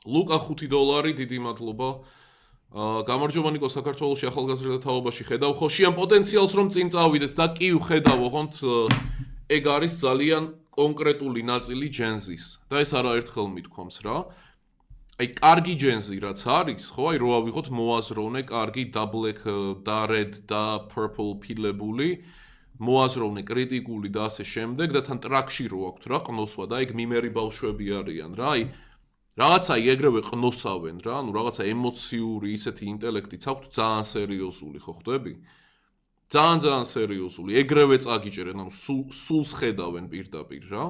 ლუკა $5 დიდი მადლობა. გამარჯობა ნიკო საქართველოში ახალგაზრდა თაობაში ხედავ ხო შიან პოტენციალს რომ წინ წავიდეთ და კი ვხედავ ოღონდ ეგ არის ძალიან კონკრეტული ნაწილი ჯენზის და ეს არაერთხელ მithქვამს რა აი კარგი ჯენზი რაც არის ხო აი რო ავიღოთ მოაზროვნე კარგი და black და red და purple ფილებული მოაზროვნე კრიტიკული და ასე შემდეგ და თან ტრაქში რო აქვთ რა ყნოსვა და ეგ მიმერი ბავშვები არიან რა აი რაღაცა ეგრევე ყნოსავენ რა, ანუ რაღაცა ემოციური ისეთი ინტელექტიც აქვთ ძალიან სერიოზული, ხო ხვდები? ძალიან სერიოზული, ეგრევე წაგიჭერენ, ანუ სულს ხედავენ პირდაპირ რა.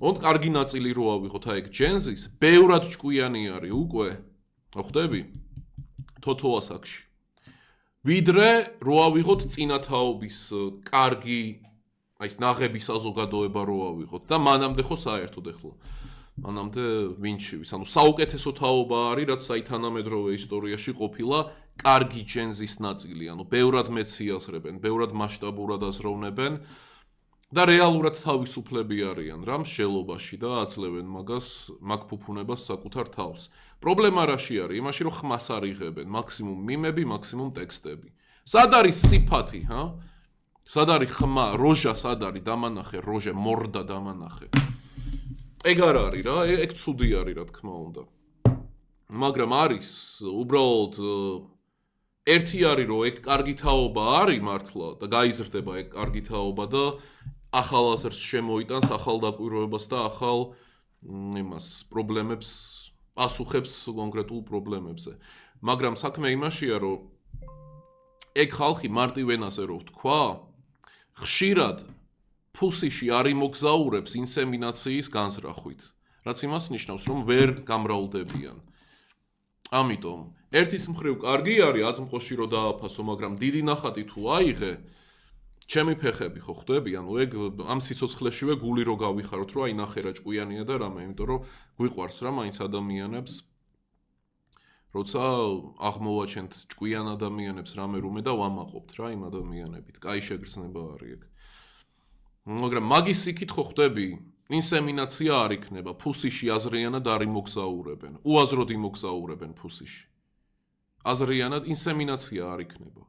ოღონდ კარგი ნაწილი რო ავიღოთ აი ეგ ჯენზის, ბევრად ჭკვიანი არის უკვე, ხო ხვდები? თოთო ასაკში. ვიდრე რო ავიღოთ წინათაობის კარგი აი ეს ნაღები საზოგადოება რო ავიღოთ და მანამდე ხო საერთოდ ეხლა მანამდე ვინჩივის, ანუ საუკეთესო თაობა არის, რაც საითანამედროვე ისტორიაში ყოფილა კარგი ჯენზის ნაწილი, ანუ ბევრად მეციასრებენ, ბევრად მასშტაბურად აზროვნებენ და რეალურად თავისუფლები არიან რა მსჯელობაში და აძლევენ მაგ ფუფუნებას საკუთარ თავს. პრობლემა რაში არის? იმაში რომ ხმას არიღებენ, მაქსიმუმ მიმები, მაქსიმუმ ტექსტები. სად არის სიფათი, ჰა? სად არის ხმა, როჟა სად არის დამანახე, როჟა მორდა დამანახე. ეგ არ არის რა, ეგ ცუდი არის რა თქმა უნდა. მაგრამ არის უბრალოდ ერთი არის რომ ეგ კარგი თაობა არის მართლა და გაიზრდება ეგ კარგი თაობა და ახალ აზრს შემოიტანს, ახალ დაკვირვებას და ახალ იმას პრობლემებს პასუხებს კონკრეტულ პრობლემებზე. მაგრამ საქმე იმაშია რომ ეგ ხალხი მარტივ ენაზე რო ვთქვა, ხშირად ფუსიში არ იმოგზაურებს ინსემინაციის განზრახვით, რაც იმას ნიშნავს, რომ ვერ გამრავლდებიან. ამიტომ, ერთის მხრივ კარგი არის აწმყოში რო დააფასო, მაგრამ დიდი ნახატი თუ აიღე, ჩემი ფეხები ხო ხვდები, ანუ ეგ ამ სიცოცხლეშივე გული რო გავიხაროთ, რომ აი ნახე რა ჭკვიანია და რამე, იმიტომ რომ გვიყვარს რა მაინც ადამიანებს, როცა აღმოვაჩენთ ჭკვიან ადამიანებს რამე რუმე და ვამაყობთ რა იმ ადამიანებით. კაი შეგრძნება არის ეგ. მაგრამ მაგის იქით ხო ხვდები, ინსემინაცია არ იქნება, ფუსიში აზრიანად არ იმოგზაურებენ, უაზროდ იმოგზაურებენ ფუსიში. აზრიანად ინსემინაცია არ იქნება.